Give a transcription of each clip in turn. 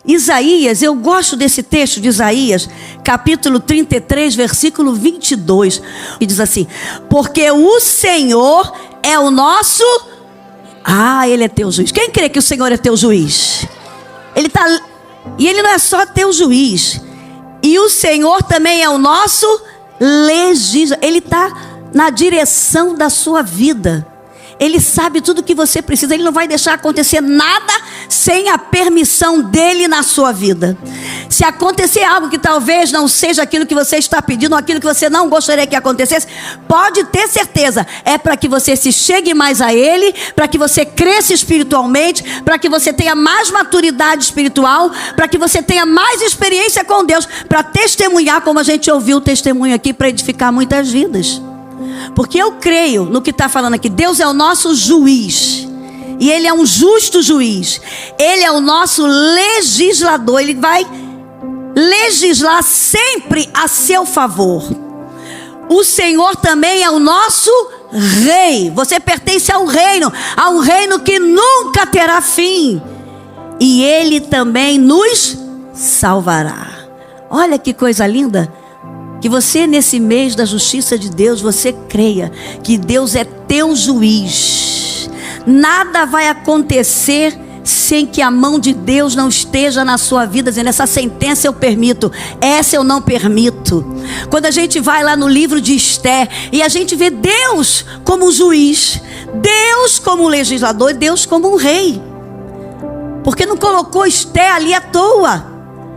Isaías, eu gosto desse texto de Isaías, capítulo 33, versículo 22, que diz assim: porque o Senhor é o nosso... Ele é teu juiz. Quem crê que o Senhor é teu juiz? E Ele não é só teu juiz. E o Senhor também é o nosso legislador. Ele está na direção da sua vida. Ele sabe tudo o que você precisa. Ele não vai deixar acontecer nada sem a permissão dele na sua vida. Se acontecer algo que talvez não seja aquilo que você está pedindo, ou aquilo que você não gostaria que acontecesse, pode ter certeza, é para que você se chegue mais a ele, para que você cresça espiritualmente, para que você tenha mais maturidade espiritual, para que você tenha mais experiência com Deus, para testemunhar, como a gente ouviu o testemunho aqui, para edificar muitas vidas. Porque eu creio no que está falando aqui. Deus é o nosso juiz, e Ele é um justo juiz. Ele é o nosso legislador. Ele vai legislar sempre a seu favor. O Senhor também é o nosso rei. Você pertence ao reino que nunca terá fim, e Ele também nos salvará. Olha que coisa linda. Que você, nesse mês da justiça de Deus, você creia que Deus é teu juiz. Nada vai acontecer sem que a mão de Deus não esteja na sua vida, dizendo: essa sentença eu permito, essa eu não permito. Quando a gente vai lá no livro de Esther e a gente vê Deus como juiz, Deus como legislador e Deus como um rei. Porque não colocou Esther ali à toa,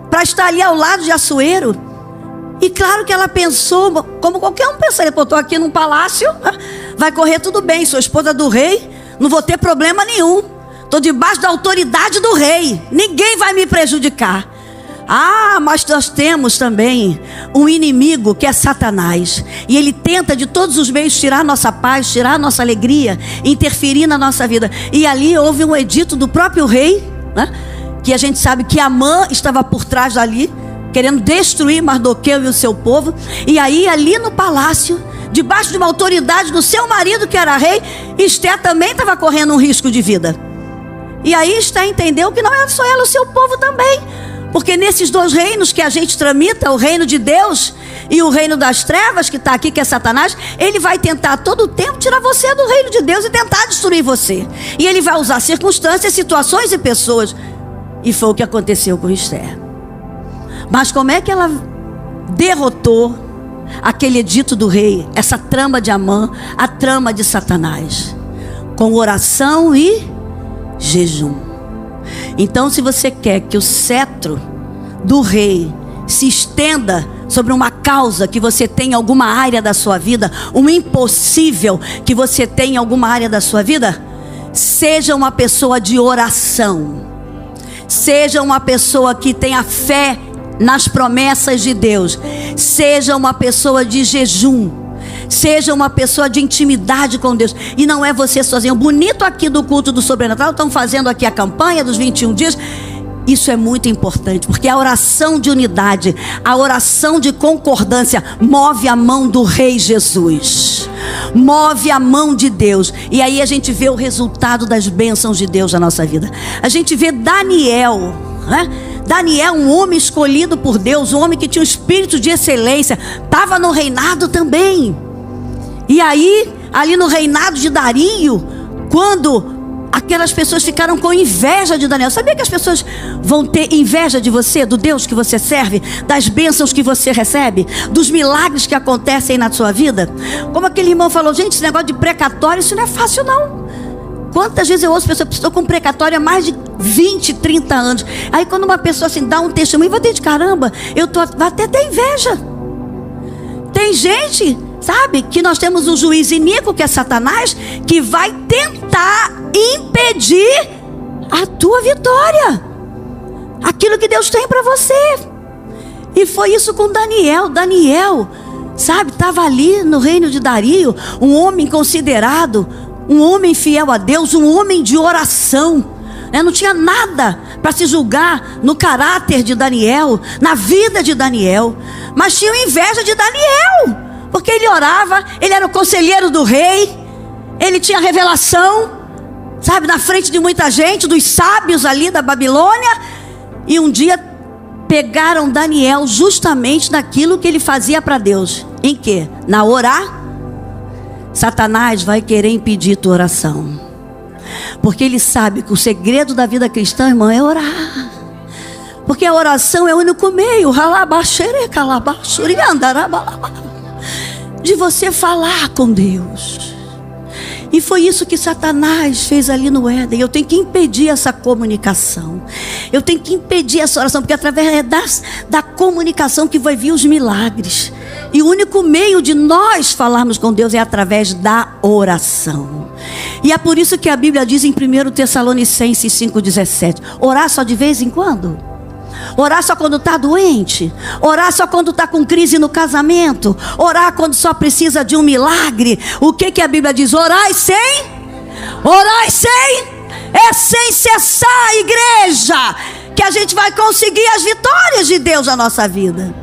para estar ali ao lado de Assuero. E claro que ela pensou, como qualquer um pensaria: pô, estou aqui num palácio, vai correr tudo bem, sou esposa do rei, não vou ter problema nenhum, estou debaixo da autoridade do rei, ninguém vai me prejudicar. Mas nós temos também um inimigo que é Satanás, e ele tenta de todos os meios tirar nossa paz, tirar nossa alegria, interferir na nossa vida. E ali houve um edito do próprio rei, né? Que a gente sabe que Amã estava por trás dali, querendo destruir Mardoqueu e o seu povo. E aí, ali no palácio, debaixo de uma autoridade do seu marido, que era rei, Esther também estava correndo um risco de vida. E aí Esther entendeu que não era só ela, o seu povo também. Porque nesses dois reinos que a gente tramita, o reino de Deus e o reino das trevas, que está aqui, que é Satanás, ele vai tentar a todo tempo tirar você do reino de Deus e tentar destruir você. E ele vai usar circunstâncias, situações e pessoas. E foi o que aconteceu com Esther. Mas como é que ela derrotou aquele edito do rei, essa trama de Amã, a trama de Satanás? Com oração e jejum. Então, se você quer que o cetro do rei se estenda sobre uma causa que você tem em alguma área da sua vida, um impossível que você tem em alguma área da sua vida, seja uma pessoa de oração, seja uma pessoa que tenha fé nas promessas de Deus, seja uma pessoa de jejum, seja uma pessoa de intimidade com Deus. E não é você sozinho. O bonito aqui do culto do sobrenatural, estão fazendo aqui a campanha dos 21 dias. Isso é muito importante, porque a oração de unidade, a oração de concordância move a mão do Rei Jesus, move a mão de Deus. E aí a gente vê o resultado das bênçãos de Deus na nossa vida. A gente vê Daniel, né? Daniel, um homem escolhido por Deus, um homem que tinha um espírito de excelência, estava no reinado também. E aí, ali no reinado de Dario, quando aquelas pessoas ficaram com inveja de Daniel. Sabia que as pessoas vão ter inveja de você, do Deus que você serve, das bênçãos que você recebe, dos milagres que acontecem na sua vida? Como aquele irmão falou: gente, esse negócio de precatório, isso não é fácil não. Quantas vezes eu ouço pessoas que estão com precatório há mais de 20, 30 anos. Aí quando uma pessoa assim dá um testemunho, vai ter de caramba, vai até ter inveja. Tem gente, sabe, que nós temos um juiz iníquo, que é Satanás, que vai tentar impedir a tua vitória, aquilo que Deus tem para você. E foi isso com Daniel. Daniel, sabe, estava ali no reino de Dario, um homem considerado, um homem fiel a Deus, um homem de oração. Não tinha nada para se julgar no caráter de Daniel, na vida de Daniel, mas tinha inveja de Daniel, porque ele orava, ele era o conselheiro do rei, ele tinha revelação, sabe, na frente de muita gente, dos sábios ali da Babilônia. E um dia pegaram Daniel justamente naquilo que ele fazia para Deus. Em quê? Na orar. Satanás vai querer impedir tua oração, porque ele sabe que o segredo da vida cristã, irmão, é orar. Porque a oração é o único meio de você falar com Deus. E foi isso que Satanás fez ali no Éden. Eu tenho que impedir essa comunicação. Eu tenho que impedir essa oração, porque através da comunicação que vai vir os milagres. E o único meio de nós falarmos com Deus é através da oração. E é por isso que a Bíblia diz em 1 Tessalonicenses 5,17: orar só de vez em quando? Orar só quando está doente? Orar só quando está com crise no casamento? Orar quando só precisa de um milagre? O que a Bíblia diz? Orai sem é sem cessar, igreja, que a gente vai conseguir as vitórias de Deus na nossa vida.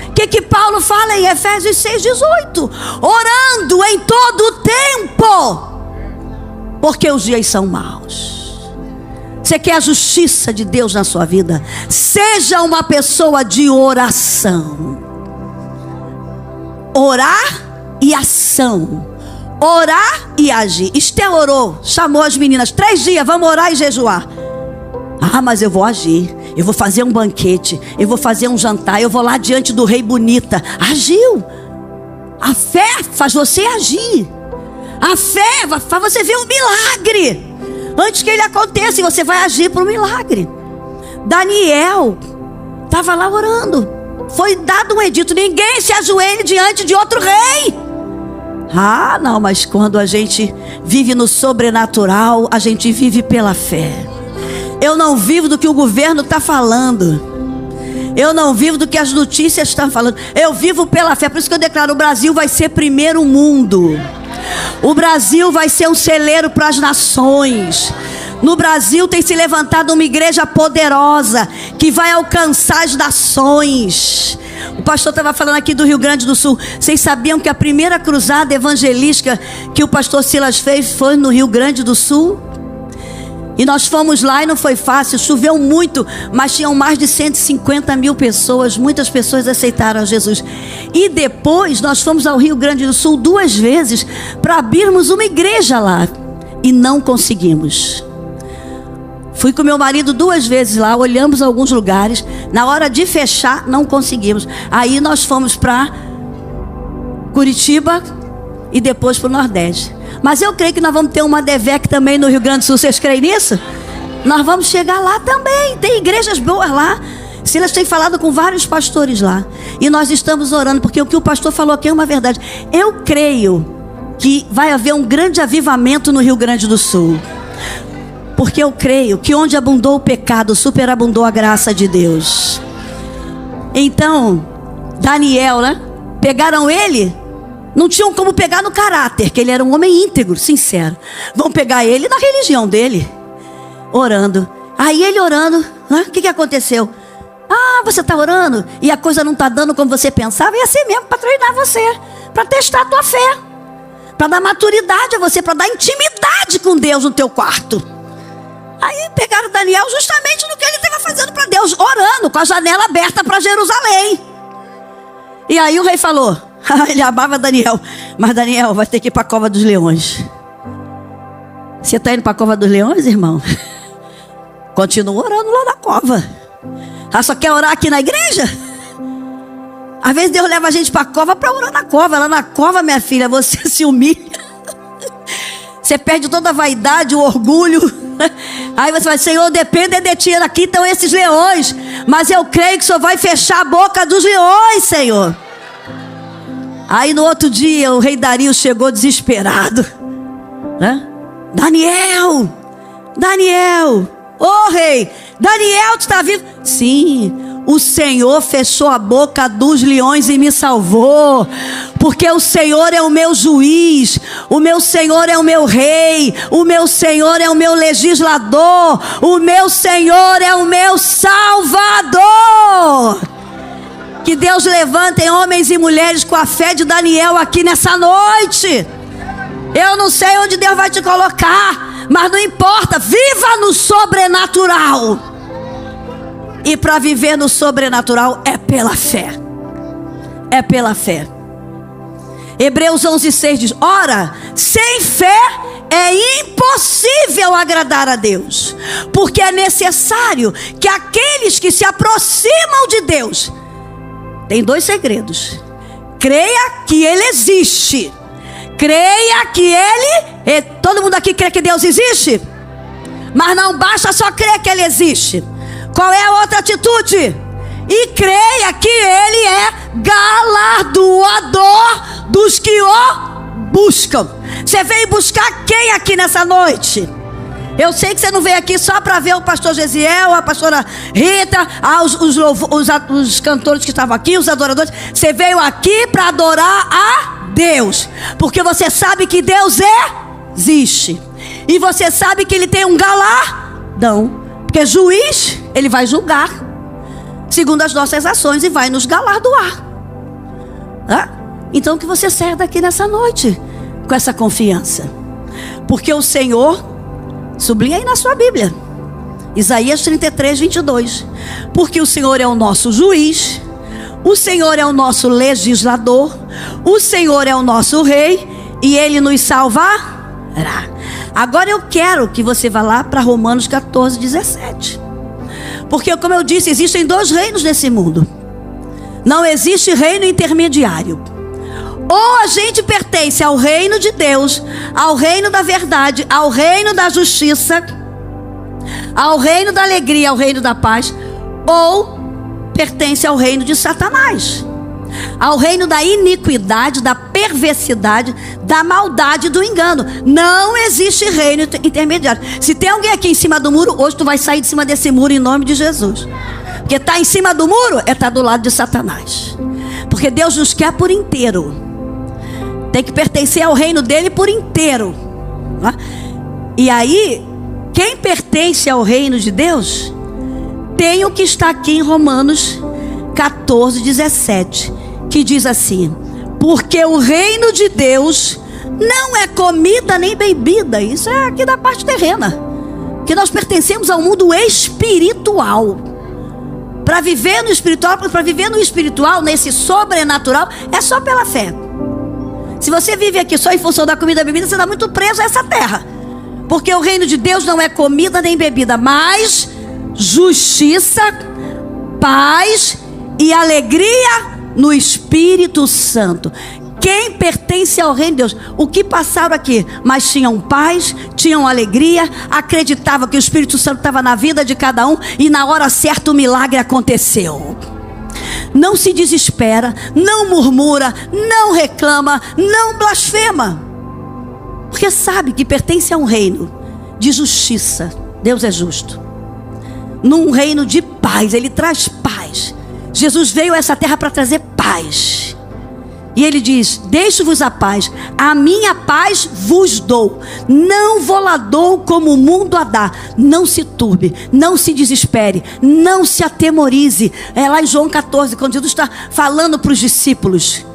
O que Paulo fala em Efésios 6,18? Orando em todo o tempo, porque os dias são maus. Você quer a justiça de Deus na sua vida? Seja uma pessoa de oração. Orar e ação. Orar e agir. Esté orou, chamou as meninas: 3 dias, vamos orar e jejuar. Ah, mas eu vou agir. Eu vou fazer um banquete. Eu vou fazer um jantar. Eu vou lá diante do rei bonita. Agiu. A fé faz você agir. A fé faz você ver um milagre. Antes que ele aconteça, você vai agir para o milagre. Daniel estava lá orando. Foi dado um edito: ninguém se ajoelhe diante de outro rei. Ah, não, mas quando a gente vive no sobrenatural, a gente vive pela fé. Eu não vivo do que o governo está falando. Eu não vivo do que as notícias estão falando. Eu vivo pela fé. Por isso que eu declaro: o Brasil vai ser primeiro mundo. O Brasil vai ser um celeiro para as nações. No Brasil tem se levantado uma igreja poderosa que vai alcançar as nações. O pastor estava falando aqui do Rio Grande do Sul. Vocês sabiam que a primeira cruzada evangelística que o pastor Silas fez foi no Rio Grande do Sul? E nós fomos lá e não foi fácil, choveu muito, mas tinham mais de 150 mil pessoas, muitas pessoas aceitaram a Jesus. E depois nós fomos ao Rio Grande do Sul 2 vezes para abrirmos uma igreja lá, e não conseguimos. Fui com meu marido 2 vezes lá, olhamos alguns lugares, na hora de fechar não conseguimos. Aí nós fomos para Curitiba e depois para o Nordeste. Mas eu creio que nós vamos ter uma DEVEC também no Rio Grande do Sul. Vocês creem nisso? Nós vamos chegar lá também. Tem igrejas boas lá. Silas tem falado com vários pastores lá. E nós estamos orando, porque o que o pastor falou aqui é uma verdade. Eu creio que vai haver um grande avivamento no Rio Grande do Sul. Porque eu creio que onde abundou o pecado, superabundou a graça de Deus. Então, Daniel, né? Pegaram ele. Não tinham como pegar no caráter, que ele era um homem íntegro, sincero. Vão pegar ele na religião dele, orando. Aí ele orando, né? O que aconteceu? Ah, você está orando e a coisa não está dando como você pensava. E assim mesmo, para treinar você, para testar a tua fé, para dar maturidade a você, para dar intimidade com Deus no teu quarto. Aí pegaram Daniel justamente no que ele estava fazendo para Deus, orando, com a janela aberta para Jerusalém. E aí o rei falou, ele amava Daniel, mas Daniel vai ter que ir para a cova dos leões. Você está indo para a cova dos leões, irmão? Continua orando lá na cova. Ah, só quer orar aqui na igreja? Às vezes Deus leva a gente para a cova para orar na cova. Lá na cova, minha filha, você se humilha. Você perde toda a vaidade, o orgulho. Aí você vai, Senhor, depende de ti. Aqui estão esses leões, mas eu creio que o Senhor vai fechar a boca dos leões, Senhor. Aí no outro dia o rei Dario chegou desesperado, né? Daniel, ô rei, Daniel, tu está vivo? Sim, o Senhor fechou a boca dos leões e me salvou, porque o Senhor é o meu juiz, o meu Senhor é o meu rei, o meu Senhor é o meu legislador, o meu Senhor é o meu salvador. Que Deus levante homens e mulheres com a fé de Daniel aqui nessa noite. Eu não sei onde Deus vai te colocar, mas não importa, viva no sobrenatural. E para viver no sobrenatural é pela fé. É pela fé. Hebreus 11:6 diz: ora, sem fé é impossível agradar a Deus, porque é necessário que aqueles que se aproximam de Deus, tem 2 segredos: creia que Ele existe, creia que Ele... Todo mundo aqui crê que Deus existe? Mas não basta só crer que Ele existe. Qual é a outra atitude? E creia que Ele é galardoador dos que o buscam. Você veio buscar quem aqui nessa noite? Eu sei que você não veio aqui só para ver o pastor Gesiel, a pastora Rita, os cantores que estavam aqui, os adoradores. Você veio aqui para adorar a Deus, porque você sabe que Deus existe. E você sabe que Ele tem um galardão, porque juiz, Ele vai julgar segundo as nossas ações e vai nos galardoar. Então que você saia daqui nessa noite com essa confiança, porque o Senhor, sublinha aí na sua Bíblia, Isaías 33:22, porque o Senhor é o nosso juiz, o Senhor é o nosso legislador, o Senhor é o nosso rei, e Ele nos salvará. Agora eu quero que você vá lá para Romanos 14:17. Porque, como eu disse, existem 2 reinos nesse mundo. Não existe reino intermediário. Ou a gente pertence ao reino de Deus, ao reino da verdade, ao reino da justiça, ao reino da alegria, ao reino da paz, ou pertence ao reino de Satanás, ao reino da iniquidade, da perversidade, da maldade, do engano. Não existe reino intermediário. Se tem alguém aqui em cima do muro, hoje tu vai sair de cima desse muro em nome de Jesus. Porque está em cima do muro é estar do lado de Satanás. Porque Deus nos quer por inteiro. Tem que pertencer ao reino dele por inteiro. E aí, quem pertence ao reino de Deus tem o que está aqui em Romanos 14:17, que diz assim: porque o reino de Deus não é comida nem bebida. Isso é aqui da parte terrena, que nós pertencemos ao mundo espiritual. Para viver no espiritual, nesse sobrenatural, é só pela fé. Se você vive aqui só em função da comida e bebida, você está muito preso a essa terra. Porque o reino de Deus não é comida nem bebida, mas justiça, paz e alegria no Espírito Santo. Quem pertence ao reino de Deus? O que passaram aqui? Mas tinham paz, tinham alegria, acreditavam que o Espírito Santo estava na vida de cada um, e na hora certa o milagre aconteceu. Não se desespera, não murmura, não reclama, não blasfema, porque sabe que pertence a um reino de justiça. Deus é justo. Num reino de paz, Ele traz paz. Jesus veio a essa terra para trazer paz. E Ele diz: deixo-vos a paz, a minha paz vos dou. Não vou lá dou como o mundo a dá. Não se turbe, não se desespere, não se atemorize. É lá em João 14, quando Jesus está falando para os discípulos.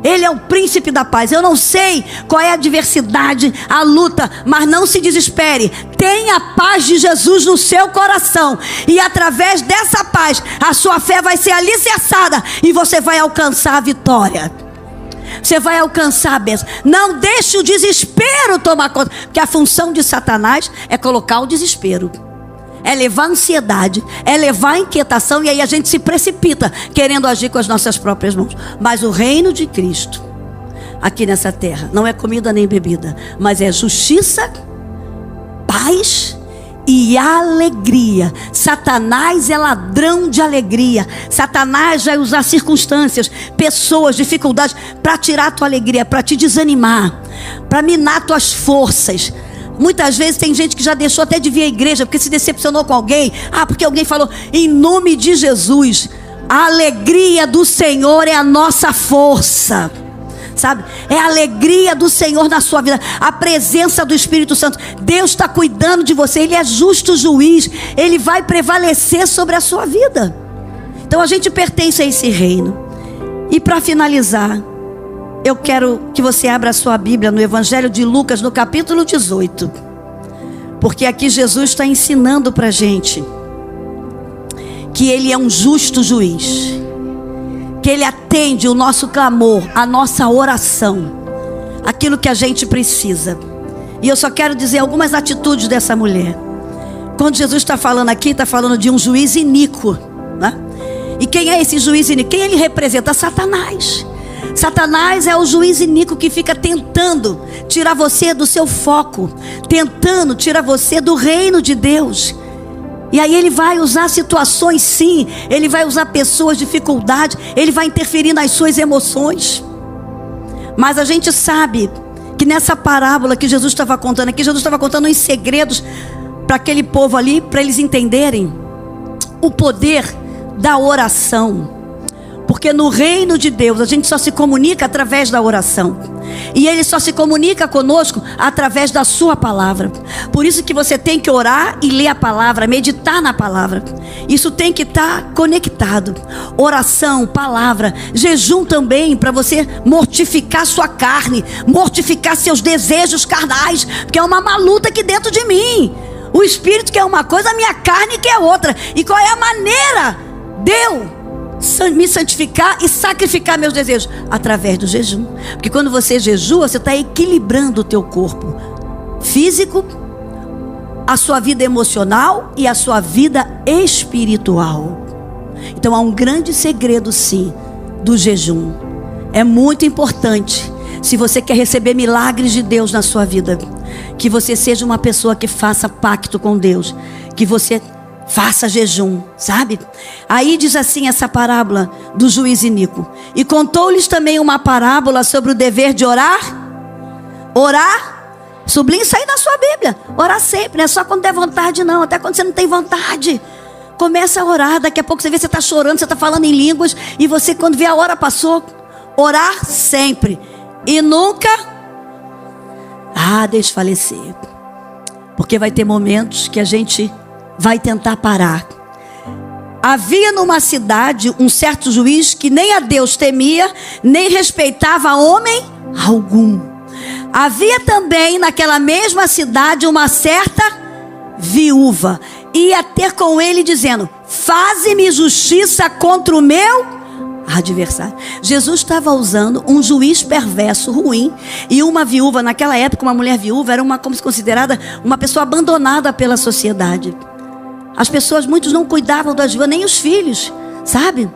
Ele é o príncipe da paz. Eu não sei qual é a adversidade, a luta, mas não se desespere. Tenha a paz de Jesus no seu coração, e através dessa paz a sua fé vai ser alicerçada e você vai alcançar a vitória. Você vai alcançar a bênção. Não deixe o desespero tomar conta, porque a função de Satanás é colocar o desespero, é levar a ansiedade, é levar a inquietação, e aí a gente se precipita querendo agir com as nossas próprias mãos. Mas o reino de Cristo aqui nessa terra não é comida nem bebida, mas é justiça, paz e alegria. Satanás é ladrão de alegria. Satanás vai usar circunstâncias, pessoas, dificuldades para tirar a tua alegria, para te desanimar, para minar tuas forças. Muitas vezes tem gente que já deixou até de vir à igreja porque se decepcionou com alguém. Porque alguém falou. Em nome de Jesus, a alegria do Senhor é a nossa força, sabe? É a alegria do Senhor na sua vida, a presença do Espírito Santo. Deus está cuidando de você, Ele é justo juiz, Ele vai prevalecer sobre a sua vida. Então a gente pertence a esse reino. E para finalizar, eu quero que você abra a sua Bíblia no Evangelho de Lucas, no capítulo 18. Porque aqui Jesus está ensinando para a gente que Ele é um justo juiz, que Ele atende o nosso clamor, a nossa oração, aquilo que a gente precisa. E eu só quero dizer algumas atitudes dessa mulher. Quando Jesus está falando aqui, está falando de um juiz iníquo, né? E quem é esse juiz iníquo? Quem ele representa? Satanás. Satanás é o juiz iníquo que fica tentando tirar você do seu foco, tentando tirar você do reino de Deus. E aí ele vai usar situações, sim, ele vai usar pessoas, dificuldades, ele vai interferir nas suas emoções. Mas a gente sabe que nessa parábola que Jesus estava contando aqui, Jesus estava contando uns segredos para aquele povo ali, para eles entenderem o poder da oração. Porque no reino de Deus a gente só se comunica através da oração, e Ele só se comunica conosco através da sua palavra. Por isso que você tem que orar e ler a palavra, meditar na palavra. Isso tem que estar conectado. Oração, palavra, jejum também, para você mortificar sua carne, mortificar seus desejos carnais, porque é uma luta aqui dentro de mim. O espírito quer uma coisa, a minha carne quer outra. E qual é a maneira de eu me santificar e sacrificar meus desejos? Através do jejum. Porque quando você jejua, você está equilibrando o teu corpo físico, a sua vida emocional e a sua vida espiritual. Então há um grande segredo, sim, do jejum. É muito importante, se você quer receber milagres de Deus na sua vida, que você seja uma pessoa que faça pacto com Deus, que você faça jejum, sabe? Aí diz assim essa parábola do juiz iníquo: e contou-lhes também uma parábola sobre o dever de orar. Orar, sublinhe isso aí na sua Bíblia. Orar sempre, não é só quando der vontade não, até quando você não tem vontade. Começa a orar, daqui a pouco você vê que você está chorando, você está falando em línguas, e você, quando vê a hora passou. Orar sempre e nunca desfalecer. Porque vai ter momentos que a gente vai tentar parar. Havia numa cidade um certo juiz que nem a Deus temia, nem respeitava homem algum. Havia também naquela mesma cidade uma certa viúva. Ia ter com ele dizendo: faze-me justiça contra o meu adversário. Jesus estava usando um juiz perverso, ruim, e uma viúva. Naquela época, uma mulher viúva era como se considerada uma pessoa abandonada pela sociedade. As pessoas, muitos não cuidavam das viúvas, nem os filhos, sabe?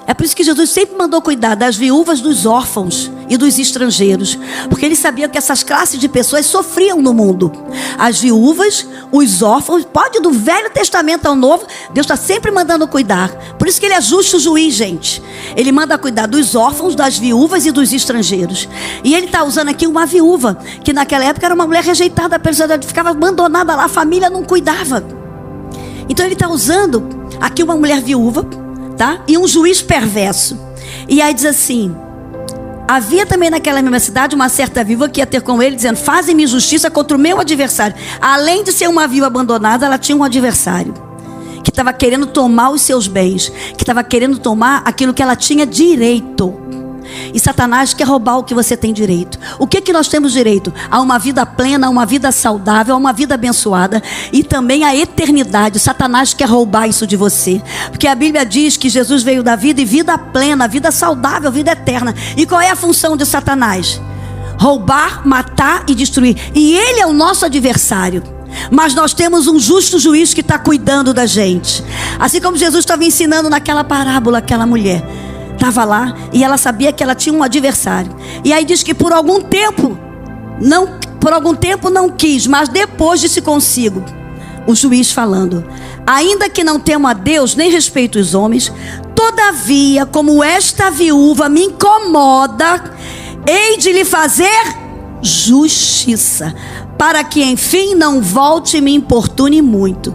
É por isso que Jesus sempre mandou cuidar das viúvas, dos órfãos e dos estrangeiros, porque ele sabia que essas classes de pessoas sofriam no mundo. As viúvas, os órfãos, pode do Velho Testamento ao Novo, Deus está sempre mandando cuidar. Por isso que ele é justo juiz, gente. Ele manda cuidar dos órfãos, das viúvas e dos estrangeiros. E ele está usando aqui uma viúva, que naquela época era uma mulher rejeitada pela sociedade, ficava abandonada lá, a família não cuidava. Então ele está usando aqui uma mulher viúva, tá? E um juiz perverso. E aí diz assim: havia também naquela mesma cidade uma certa viúva que ia ter com ele, dizendo: faze-me justiça contra o meu adversário. Além de ser uma viúva abandonada, ela tinha um adversário que estava querendo tomar os seus bens, que estava querendo tomar aquilo que ela tinha direito. E Satanás quer roubar o que você tem direito. O que nós temos direito? A uma vida plena, a uma vida saudável, a uma vida abençoada, e também a eternidade. Satanás quer roubar isso de você, porque a Bíblia diz que Jesus veio da vida, e vida plena, vida saudável, vida eterna. E qual é a função de Satanás? Roubar, matar e destruir. E ele é o nosso adversário. Mas nós temos um justo juiz que está cuidando da gente. Assim como Jesus estava ensinando naquela parábola, aquela mulher estava lá e ela sabia que ela tinha um adversário. E aí diz que por algum tempo não quis, mas depois disse consigo, o juiz falando: ainda que não temo a Deus, nem respeito os homens, todavia, como esta viúva me incomoda, hei de lhe fazer justiça, para que enfim não volte e me importune muito.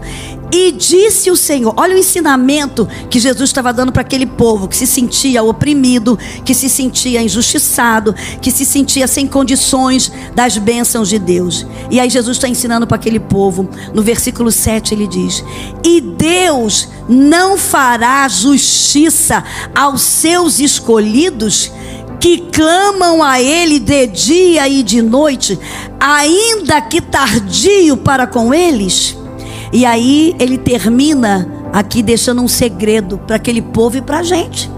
E disse o Senhor, olha o ensinamento que Jesus estava dando para aquele povo que se sentia oprimido, que se sentia injustiçado, que se sentia sem condições das bênçãos de Deus. E aí Jesus está ensinando para aquele povo. No versículo 7 ele diz: e Deus não fará justiça aos seus escolhidos, que clamam a Ele de dia e de noite, ainda que tardio para com eles? E aí ele termina aqui deixando um segredo para aquele povo e para a gente.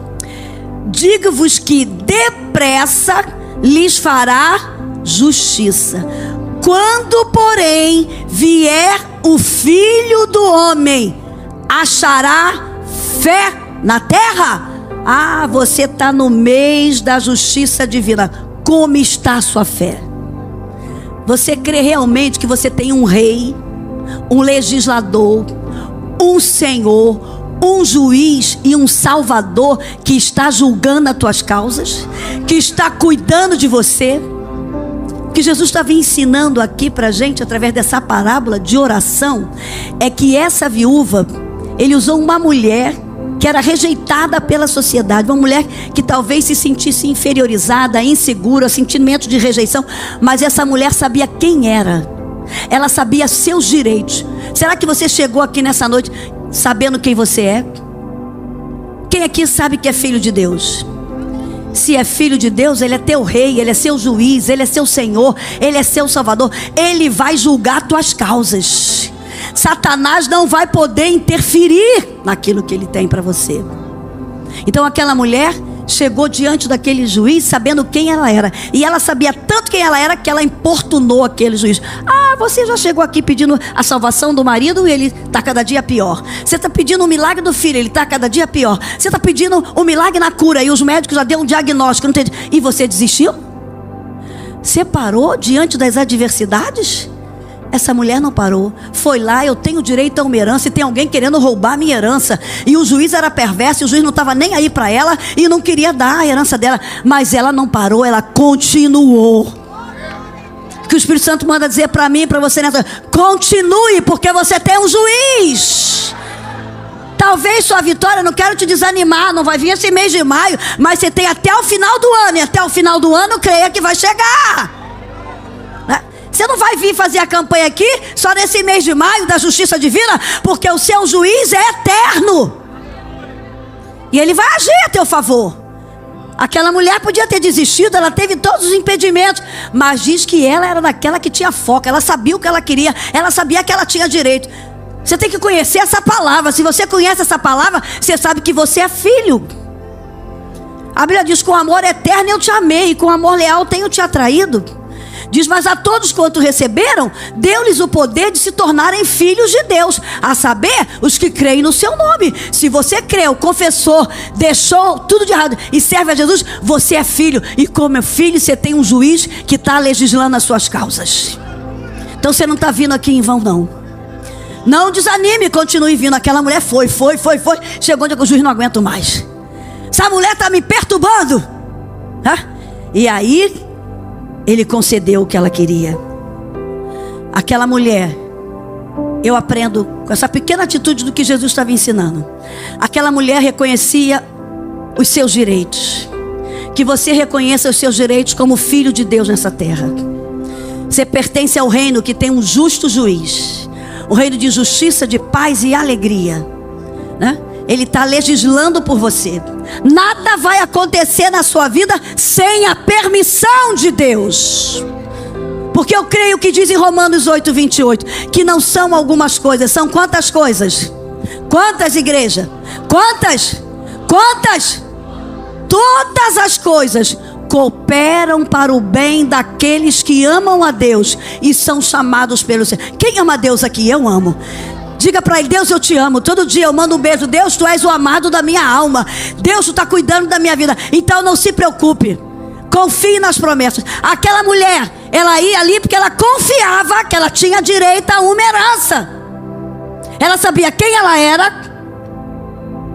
Digo-vos que depressa lhes fará justiça. Quando, porém, vier o Filho do Homem, achará fé na terra? Ah, você está no mês da justiça divina. Como está a sua fé? Você crê realmente que você tem um rei, um legislador, um senhor, um juiz e um salvador que está julgando as tuas causas, que está cuidando de você? O que Jesus estava ensinando aqui para a gente através dessa parábola de oração é que essa viúva, ele usou uma mulher que era rejeitada pela sociedade, uma mulher que talvez se sentisse inferiorizada, insegura, sentimento de rejeição, mas essa mulher sabia quem era, ela sabia seus direitos. Será que você chegou aqui nessa noite sabendo quem você é? Quem aqui sabe que é filho de Deus? Se é filho de Deus, Ele é teu rei, Ele é seu juiz, Ele é seu Senhor, Ele é seu Salvador. Ele vai julgar tuas causas. Satanás não vai poder interferir naquilo que ele tem para você. Então aquela mulher chegou diante daquele juiz sabendo quem ela era. E ela sabia tanto quem ela era que ela importunou aquele juiz. Ah, você já chegou aqui pedindo a salvação do marido e ele está cada dia pior. Você está pedindo o milagre do filho, ele está cada dia pior. Você está pedindo o milagre na cura e os médicos já deram um diagnóstico. Não tem... E você desistiu? Você parou diante das adversidades? Essa mulher não parou, foi lá, eu tenho direito a uma herança e tem alguém querendo roubar a minha herança. E o juiz era perverso, e o juiz não estava nem aí para ela e não queria dar a herança dela. Mas ela não parou, ela continuou. Que o Espírito Santo manda dizer para mim e para você nessa: continue, porque você tem um juiz. Talvez sua vitória, não quero te desanimar, não vai vir esse mês de maio, mas você tem até o final do ano, e até o final do ano creia que vai chegar. Você não vai vir fazer a campanha aqui só nesse mês de maio da justiça divina, porque o seu juiz é eterno e ele vai agir a teu favor. Aquela mulher podia ter desistido, ela teve todos os impedimentos, mas diz que ela era daquela que tinha foco, ela sabia o que ela queria, ela sabia que ela tinha direito. Você tem que conhecer essa palavra. Se você conhece essa palavra, você sabe que você é filho. A Bíblia diz: com amor eterno eu te amei, e com amor leal tenho te atraído. Diz: mas a todos quanto receberam, deu-lhes o poder de se tornarem filhos de Deus, a saber, os que creem no seu nome. Se você creu, confessou, deixou tudo de errado e serve a Jesus, você é filho. E como é filho, você tem um juiz que está legislando as suas causas. Então você não está vindo aqui em vão, não. Não desanime, continue vindo. Aquela mulher foi. Chegou onde o juiz não aguenta mais. Essa mulher está me perturbando. E aí ele concedeu o que ela queria. Aquela mulher, eu aprendo com essa pequena atitude do que Jesus estava ensinando. Aquela mulher reconhecia os seus direitos. Que você reconheça os seus direitos como filho de Deus nessa terra. Você pertence ao reino que tem um justo juiz, um reino de justiça, de paz e alegria, né? Ele está legislando por você. Nada vai acontecer na sua vida sem a permissão de Deus. Porque eu creio que diz em Romanos 8:28 que não são algumas coisas, são quantas coisas? Quantas, igreja? Quantas? Todas as coisas cooperam para o bem daqueles que amam a Deus e são chamados pelo Senhor. Quem ama a Deus aqui? Eu amo. Diga para ele: Deus, eu te amo. Todo dia eu mando um beijo. Deus, tu és o amado da minha alma. Deus, tu está cuidando da minha vida. Então não se preocupe, confie nas promessas. Aquela mulher, ela ia ali porque ela confiava que ela tinha direito a uma herança. Ela sabia quem ela era,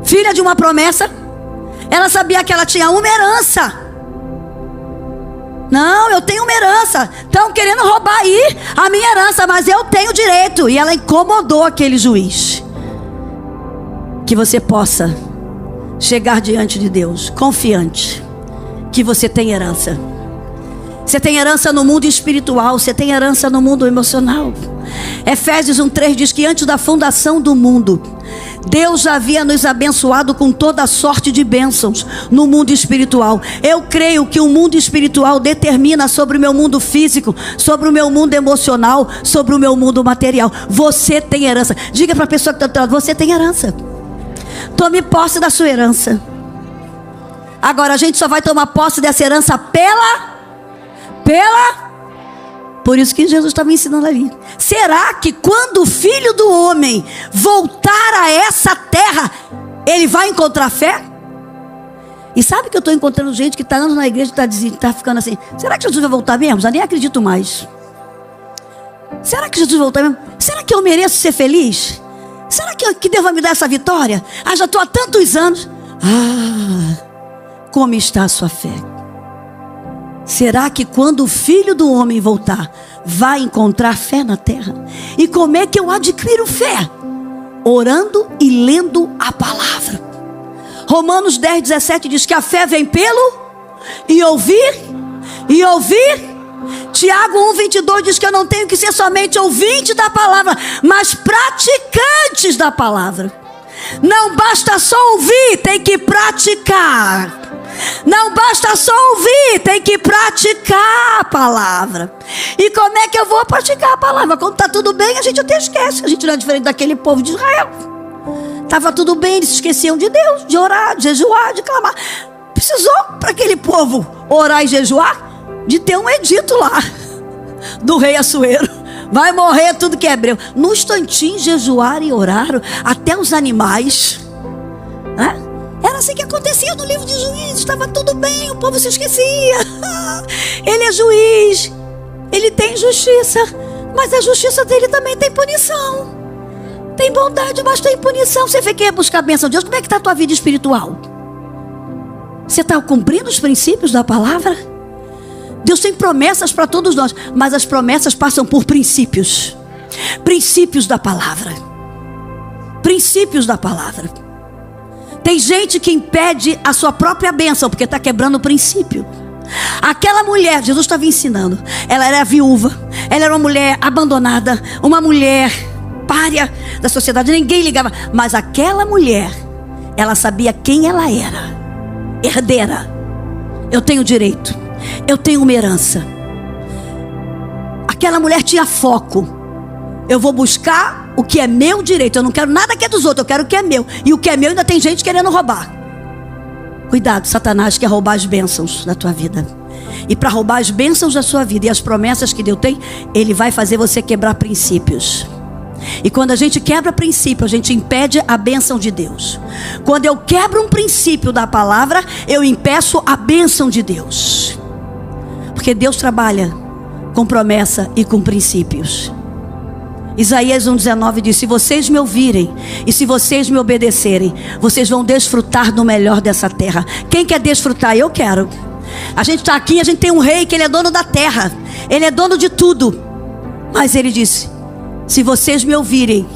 filha de uma promessa. Ela sabia que ela tinha uma herança. Não, eu tenho uma herança. Estão querendo roubar aí a minha herança, mas eu tenho direito. E ela incomodou aquele juiz. Que você possa chegar diante de Deus confiante que você tem herança. Você tem herança no mundo espiritual, você tem herança no mundo emocional. Efésios 1:3 diz que antes da fundação do mundo, Deus já havia nos abençoado com toda sorte de bênçãos no mundo espiritual. Eu creio que o mundo espiritual determina sobre o meu mundo físico, sobre o meu mundo emocional, sobre o meu mundo material. Você tem herança. Diga para a pessoa que está do lado: você tem herança. Tome posse da sua herança. Agora a gente só vai tomar posse dessa herança por isso que Jesus estava ensinando ali. Será que quando o Filho do Homem voltar a essa terra, ele vai encontrar fé? E sabe que eu estou encontrando gente que está andando na igreja e está ficando assim: será que Jesus vai voltar mesmo? Já nem acredito mais. Será que Jesus vai voltar mesmo? Será que eu mereço ser feliz? Será que Deus vai me dar essa vitória? Já estou há tantos anos. Como está a sua fé? Será que quando o Filho do Homem voltar, vai encontrar fé na terra? E como é que eu adquiro fé? Orando e lendo a palavra. Romanos 10:17 diz que a fé vem pelo e ouvir. Tiago 1:22 diz que eu não tenho que ser somente ouvinte da palavra, mas praticantes da palavra. Não basta só ouvir, tem que praticar. Não basta só ouvir, tem que praticar a palavra. E como é que eu vou praticar a palavra? Quando está tudo bem, a gente até esquece. A gente não é diferente daquele povo de Israel. Estava tudo bem, eles se esqueciam de Deus, de orar, de jejuar, de clamar. Precisou para aquele povo orar e jejuar de ter um edito lá do rei Assuero: vai morrer tudo que é hebreu. No instantinho jejuaram e oraram, até os animais. Era assim que acontecia no livro de Juízes. Estava tudo bem, o povo se esquecia. Ele é juiz, ele tem justiça, mas a justiça dele também tem punição. Tem bondade, mas tem punição. Você vê que é buscar a bênção de Deus. Como é que está a tua vida espiritual? Você está cumprindo os princípios da palavra? Deus tem promessas para todos nós, mas as promessas passam por princípios. Princípios da palavra. Princípios da palavra. Tem gente que impede a sua própria bênção porque está quebrando o princípio. Aquela mulher, Jesus estava ensinando, ela era viúva, ela era uma mulher abandonada, uma mulher pária da sociedade, ninguém ligava. Mas aquela mulher, ela sabia quem ela era. Herdeira. Eu tenho direito, eu tenho uma herança. Aquela mulher tinha foco. Eu vou buscar o que é meu direito. Eu não quero nada que é dos outros, eu quero o que é meu. E o que é meu ainda tem gente querendo roubar. Cuidado, Satanás quer roubar as bênçãos da tua vida. E para roubar as bênçãos da sua vida e as promessas que Deus tem, ele vai fazer você quebrar princípios. E quando a gente quebra princípio, a gente impede a bênção de Deus. Quando eu quebro um princípio da palavra, eu impeço a bênção de Deus. Porque Deus trabalha com promessa e com princípios. Isaías 1:19 diz: se vocês me ouvirem e se vocês me obedecerem, vocês vão desfrutar do melhor dessa terra. Quem quer desfrutar? Eu quero. A gente está aqui, a gente tem um rei que ele é dono da terra, ele é dono de tudo. Mas ele disse: se vocês me ouvirem,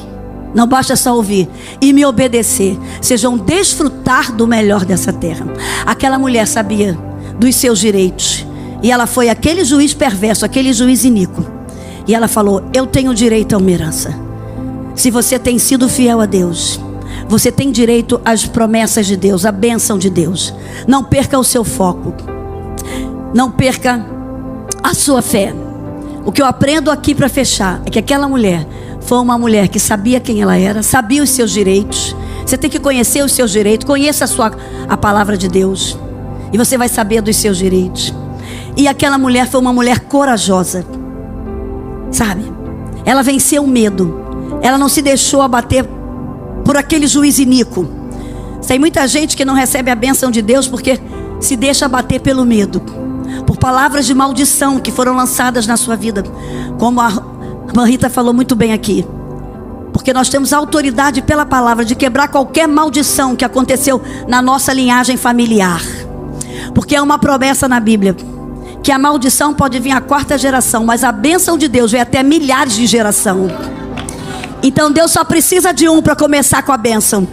não basta só ouvir, e me obedecer, vocês vão desfrutar do melhor dessa terra. Aquela mulher sabia dos seus direitos, e ela foi aquele juiz perverso, aquele juiz iníquo, e ela falou: eu tenho direito a uma herança. Se você tem sido fiel a Deus, você tem direito às promessas de Deus, à bênção de Deus. Não perca o seu foco, não perca a sua fé. O que eu aprendo aqui para fechar é que aquela mulher foi uma mulher que sabia quem ela era, sabia os seus direitos. Você tem que conhecer os seus direitos. Conheça a palavra de Deus e você vai saber dos seus direitos. E aquela mulher foi uma mulher corajosa, sabe? Ela venceu o medo. Ela não se deixou abater por aquele juiz iníquo. Tem muita gente que não recebe a bênção de Deus porque se deixa abater pelo medo, por palavras de maldição que foram lançadas na sua vida, como a irmã Rita falou muito bem aqui. Porque nós temos autoridade pela palavra de quebrar qualquer maldição que aconteceu na nossa linhagem familiar. Porque é uma promessa na Bíblia que a maldição pode vir à 4ª geração, mas a bênção de Deus vem até milhares de geração. Então Deus só precisa de um para começar com a bênção.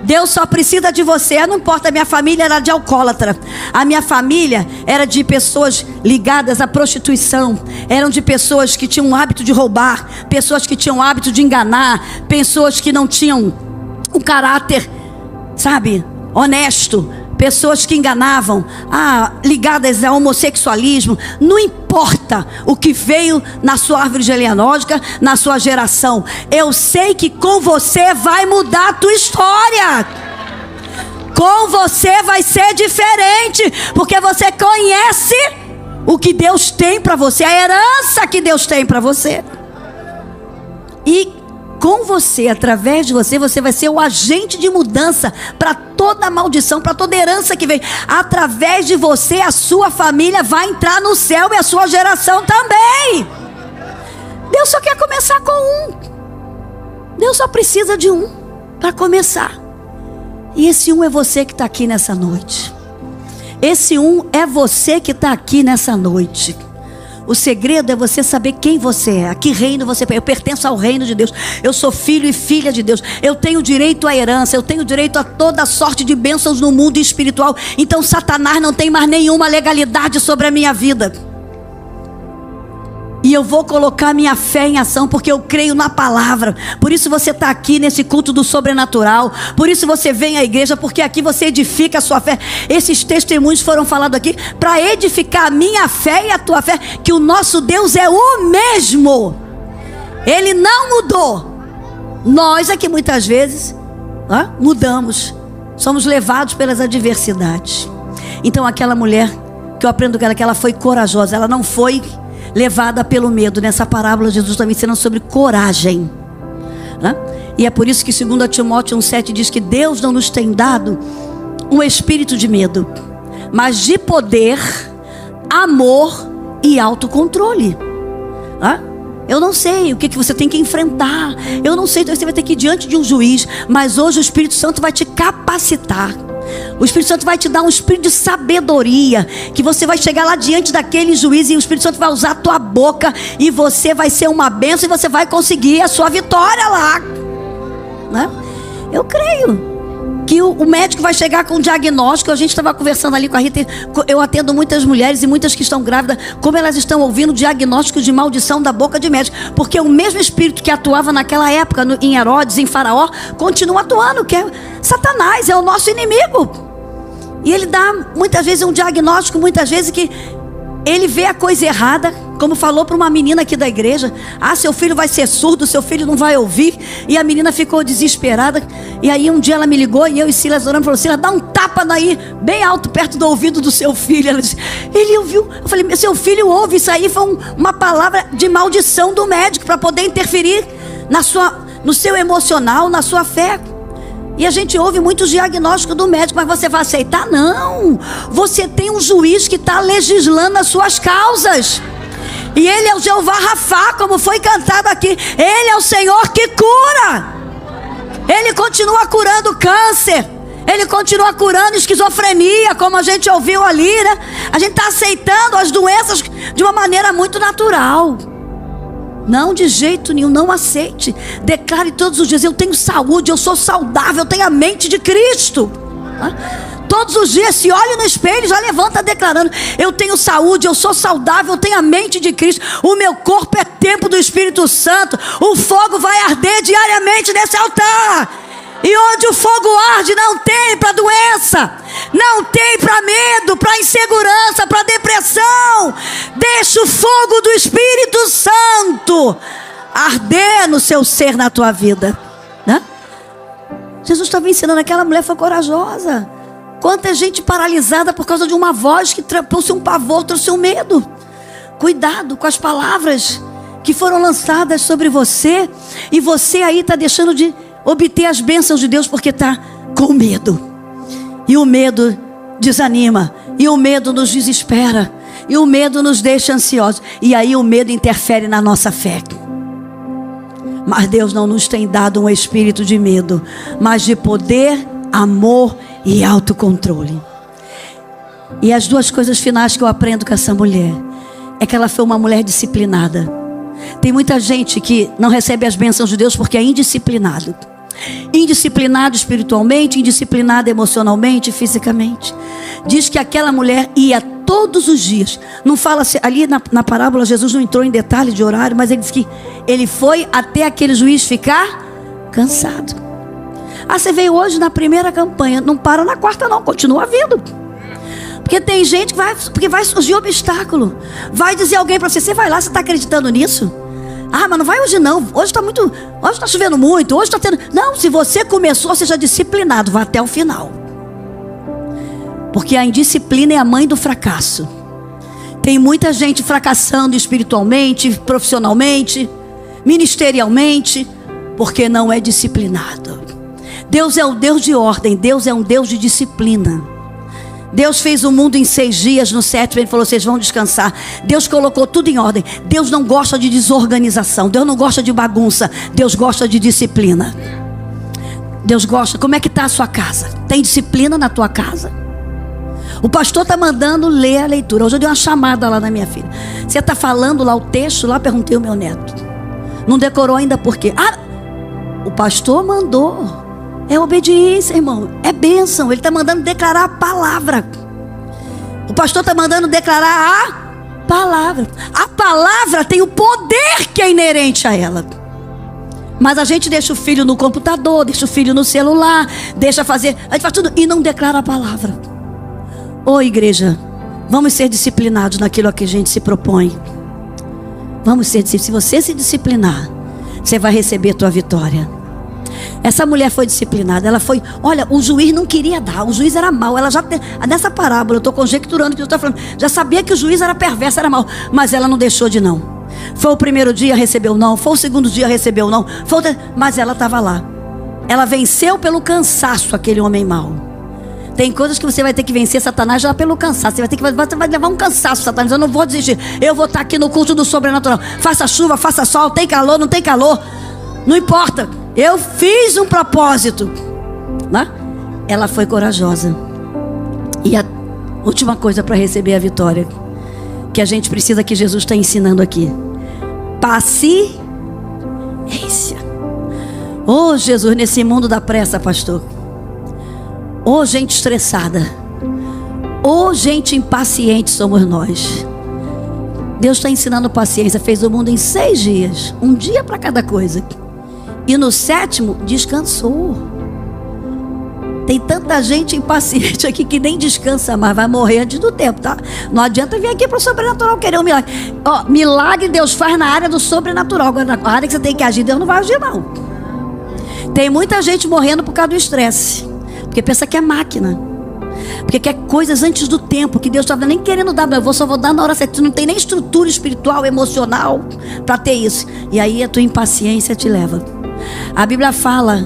Deus só precisa de você. Não importa, a minha família era de alcoólatra, a minha família era de pessoas ligadas à prostituição, eram de pessoas que tinham o hábito de roubar, pessoas que tinham o hábito de enganar, pessoas que não tinham um caráter, sabe, honesto, pessoas que enganavam, ligadas ao homossexualismo. Não importa o que veio na sua árvore genealógica, na sua geração. Eu sei que com você vai mudar a tua história. Com você vai ser diferente, porque você conhece o que Deus tem para você, a herança que Deus tem para você. E com você, através de você, você vai ser o agente de mudança para toda maldição, para toda herança que vem. Através de você, a sua família vai entrar no céu e a sua geração também. Deus só quer começar com um. Deus só precisa de um para começar. E esse um é você que está aqui nessa noite. Esse um é você que está aqui nessa noite. O segredo é você saber quem você é, a que reino você pertence. Eu pertenço ao reino de Deus. Eu sou filho e filha de Deus. Eu tenho direito à herança. Eu tenho direito a toda sorte de bênçãos no mundo espiritual. Então Satanás não tem mais nenhuma legalidade sobre a minha vida. E eu vou colocar minha fé em ação, porque eu creio na palavra. Por isso você está aqui nesse culto do sobrenatural. Por isso você vem à igreja, porque aqui você edifica a sua fé. Esses testemunhos foram falados aqui para edificar a minha fé e a tua fé, que o nosso Deus é o mesmo. Ele não mudou. Nós é que muitas vezes mudamos. Somos levados pelas adversidades. Então aquela mulher, que eu aprendo com ela, que ela foi corajosa. Ela não foi levada pelo medo. Nessa parábola Jesus está me ensinando sobre coragem, E é por isso que 2 Timóteo 1,7 diz que Deus não nos tem dado um espírito de medo, mas de poder, amor e autocontrole. Eu não sei o que você tem que enfrentar. Eu não sei, então você vai ter que ir diante de um juiz. Mas hoje o Espírito Santo vai te capacitar. O Espírito Santo vai te dar um espírito de sabedoria, que você vai chegar lá diante daquele juiz e o Espírito Santo vai usar a tua boca e você vai ser uma bênção e você vai conseguir a sua vitória lá, Eu creio que o médico vai chegar com um diagnóstico. A gente estava conversando ali com a Rita. Eu atendo muitas mulheres e muitas que estão grávidas, como elas estão ouvindo diagnósticos de maldição da boca de médico, porque o mesmo espírito que atuava naquela época em Herodes, em Faraó, continua atuando, que é Satanás, é o nosso inimigo. E ele dá muitas vezes um diagnóstico, muitas vezes que ele vê a coisa errada, como falou para uma menina aqui da igreja: seu filho vai ser surdo, seu filho não vai ouvir. E a menina ficou desesperada. E aí um dia ela me ligou e eu e Silas orando, falou: Silas, dá um tapa daí, bem alto, perto do ouvido do seu filho. Ela disse: ele ouviu. Eu falei: seu filho ouve. Isso aí foi uma palavra de maldição do médico, para poder interferir no seu emocional, na sua fé. E a gente ouve muitos diagnósticos do médico, mas você vai aceitar? Não. Você tem um juiz que está legislando as suas causas. E ele é o Jeová Rafá, como foi cantado aqui. Ele é o Senhor que cura. Ele continua curando câncer. Ele continua curando esquizofrenia, como a gente ouviu ali, A gente está aceitando as doenças de uma maneira muito natural. Não, de jeito nenhum, não aceite. Declare todos os dias: eu tenho saúde, eu sou saudável, eu tenho a mente de Cristo. Todos os dias se olhe no espelho, já levanta declarando: eu tenho saúde, eu sou saudável, eu tenho a mente de Cristo. O meu corpo é templo do Espírito Santo. O fogo vai arder diariamente nesse altar. E onde o fogo arde não tem para doença, não tem para medo, para insegurança, para depressão. Deixa o fogo do Espírito Santo arder no seu ser, na tua vida, Jesus estava ensinando. Aquela mulher foi corajosa. Quanta gente paralisada por causa de uma voz que trouxe um pavor, trouxe um medo. Cuidado com as palavras que foram lançadas sobre você. E você aí está deixando de obter as bênçãos de Deus porque está com medo. E o medo desanima. E o medo nos desespera. E o medo nos deixa ansiosos. E aí o medo interfere na nossa fé. Mas Deus não nos tem dado um espírito de medo, mas de poder, amor e autocontrole. E as duas coisas finais que eu aprendo com essa mulher é que ela foi uma mulher disciplinada. Tem muita gente que não recebe as bênçãos de Deus porque é indisciplinado. Indisciplinado espiritualmente, indisciplinado emocionalmente, fisicamente. Diz que aquela mulher ia todos os dias. Não fala ali na parábola, Jesus não entrou em detalhe de horário, mas ele diz que ele foi até aquele juiz ficar cansado. Ah, você veio hoje na primeira campanha. Não para na quarta não, continua vindo. Porque tem gente que vai surgir obstáculo. Vai dizer alguém para você, você vai lá, você está acreditando nisso? Ah, mas não vai hoje não. Hoje está chovendo muito, hoje está tendo... Não, se você começou, seja disciplinado, vá até o final. Porque a indisciplina é a mãe do fracasso. Tem muita gente fracassando espiritualmente, profissionalmente, ministerialmente, porque não é disciplinado. Deus é um Deus de ordem, Deus é um Deus de disciplina. Deus fez o mundo em 6 dias, no 7º Ele falou, vocês vão descansar. Deus colocou tudo em ordem. Deus não gosta de desorganização, Deus não gosta de bagunça, Deus gosta de disciplina. Deus gosta. Como é que está a sua casa? Tem disciplina na tua casa? O pastor está mandando ler a leitura. Hoje eu dei uma chamada lá na minha filha. Você está falando lá o texto? Lá perguntei ao meu neto. Não decorou ainda por quê? Ah, o pastor mandou. É obediência, irmão. É bênção. Ele está mandando declarar a palavra. O pastor está mandando declarar a palavra. A palavra tem o poder que é inerente a ela. Mas a gente deixa o filho no computador, deixa o filho no celular, deixa fazer, a gente faz tudo e não declara a palavra. Ô igreja, vamos ser disciplinados naquilo a que a gente se propõe. Vamos ser disciplinados. Se você se disciplinar, você vai receber a tua vitória. Essa mulher foi disciplinada. Ela foi, olha, o juiz não queria dar, o juiz era mau. Ela já, nessa parábola, eu estou conjecturando que eu estou falando, já sabia que o juiz era perverso, era mau, mas ela não deixou de não. Foi o primeiro dia, recebeu não. Foi o segundo dia, recebeu não. Mas ela estava lá. Ela venceu pelo cansaço aquele homem mau. Tem coisas que você vai ter que vencer Satanás já pelo cansaço. Você vai levar um cansaço, Satanás. Eu não vou desistir. Eu vou estar aqui no culto do sobrenatural. Faça chuva, faça sol, tem calor, não tem calor. Não importa. Eu fiz um propósito, né? Ela foi corajosa. E a última coisa para receber a vitória, que a gente precisa, que Jesus está ensinando aqui: paciência. Oh Jesus, nesse mundo da pressa, pastor. Oh gente estressada. Oh gente impaciente somos nós. Deus está ensinando paciência. Fez o mundo em 6 dias, um dia para cada coisa. E no 7º descansou. Tem tanta gente impaciente aqui que nem descansa mais, vai morrer antes do tempo, tá? Não adianta vir aqui para o sobrenatural querer um milagre. Ó, milagre Deus faz na área do sobrenatural. Agora na área que você tem que agir, Deus não vai agir não. Tem muita gente morrendo por causa do estresse, porque pensa que é máquina, porque quer coisas antes do tempo, que Deus estava nem querendo dar, mas eu só vou dar na hora certa. Tu não tem nem estrutura espiritual, emocional para ter isso. E aí a tua impaciência te leva. A Bíblia fala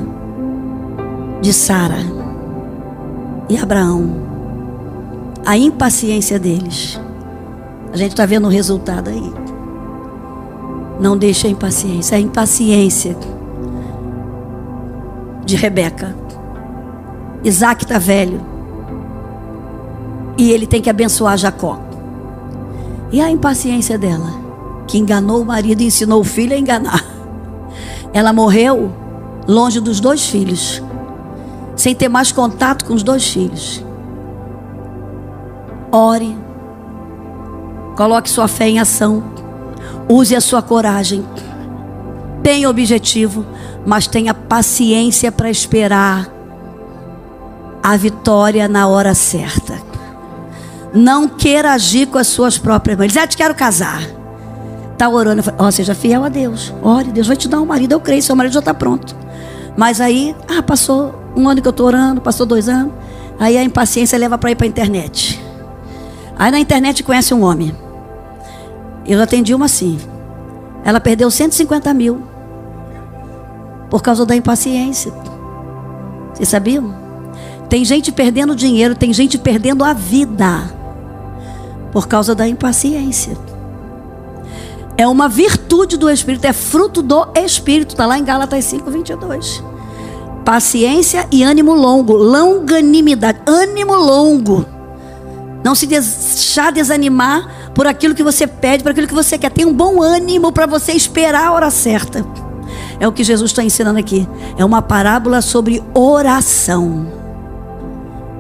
de Sara e Abraão, a impaciência deles. A gente está vendo o resultado aí. Não deixa a impaciência. A impaciência de Rebeca. Isaac está velho e ele tem que abençoar Jacó. E a impaciência dela, que enganou o marido e ensinou o filho a enganar. Ela morreu longe dos 2 filhos, sem ter mais contato com os 2 filhos. Ore, coloque sua fé em ação, use a sua coragem, tenha objetivo, mas tenha paciência para esperar a vitória na hora certa. Não queira agir com as suas próprias mãos. Diz, te quero casar. Está orando, seja fiel a Deus. Ore, Deus vai te dar um marido, eu creio, seu marido já está pronto. Mas aí, passou 1 ano que eu estou orando, passou 2 anos. Aí a impaciência leva para ir para a internet. Aí na internet conhece um homem. Eu atendi uma assim. Ela perdeu 150 mil por causa da impaciência. Vocês sabiam? Tem gente perdendo dinheiro, tem gente perdendo a vida por causa da impaciência. É uma virtude do Espírito, é fruto do Espírito. Está lá em Gálatas 5:22. Paciência e ânimo longo, longanimidade, ânimo longo. Não se deixar desanimar por aquilo que você pede, por aquilo que você quer. Tem um bom ânimo para você esperar a hora certa. É o que Jesus está ensinando aqui. É uma parábola sobre oração.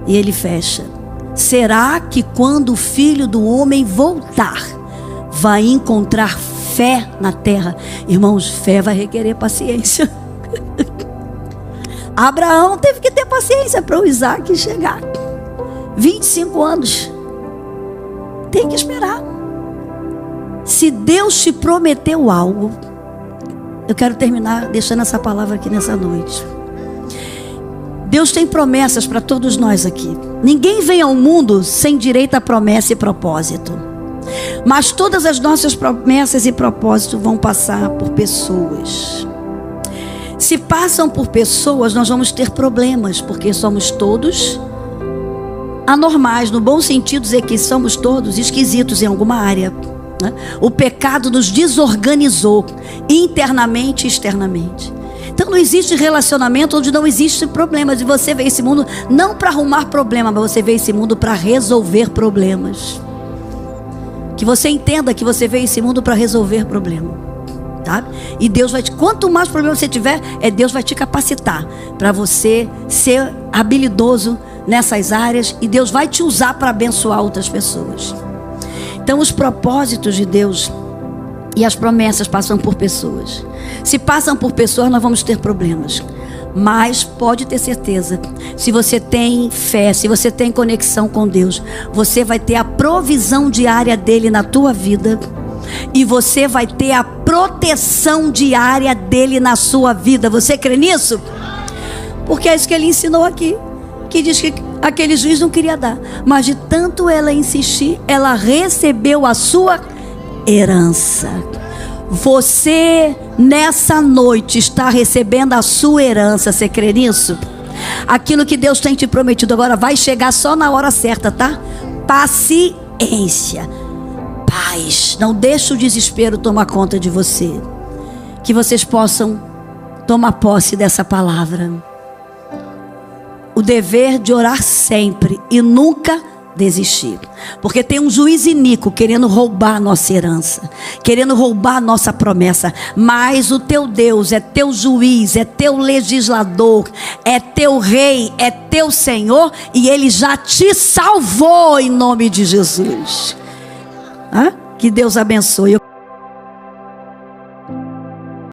E ele fecha: será que quando o Filho do Homem voltar, vai encontrar fé na terra? Irmãos, fé vai requerer paciência. Abraão teve que ter paciência para o Isaac chegar. 25 anos. Tem que esperar. Se Deus te prometeu algo, eu quero terminar deixando essa palavra aqui nessa noite. Deus tem promessas para todos nós aqui. Ninguém vem ao mundo sem direito a promessa e propósito. Mas todas as nossas promessas e propósitos vão passar por pessoas. Se passam por pessoas, nós vamos ter problemas, porque somos todos anormais, no bom sentido dizer que somos todos esquisitos em alguma área, né? O pecado nos desorganizou internamente e externamente. Então não existe relacionamento onde não existe problemas. E você veio esse mundo não para arrumar problema, mas você veio esse mundo para resolver problemas. Que você entenda que você veio esse mundo para resolver problema, tá? E Deus vai quanto mais problema você tiver, Deus vai te capacitar para você ser habilidoso nessas áreas, e Deus vai te usar para abençoar outras pessoas. Então os propósitos de Deus e as promessas passam por pessoas. Se passam por pessoas, nós vamos ter problemas. Mas pode ter certeza, se você tem fé, se você tem conexão com Deus, você vai ter a provisão diária dele na tua vida, e você vai ter a proteção diária dele na sua vida. Você crê nisso? Porque é isso que ele ensinou aqui, que diz que aquele juiz não queria dar, mas de tanto ela insistir, ela recebeu a sua herança. Você nessa noite está recebendo a sua herança. Você crê nisso? Aquilo que Deus tem te prometido agora vai chegar só na hora certa, tá? Paciência, paz. Não deixe o desespero tomar conta de você. Que vocês possam tomar posse dessa palavra. O dever de orar sempre e nunca desistir, porque tem um juiz iníquo querendo roubar a nossa herança, querendo roubar a nossa promessa. Mas o teu Deus é teu juiz, é teu legislador, é teu rei, é teu Senhor, e ele já te salvou em nome de Jesus. Que Deus abençoe.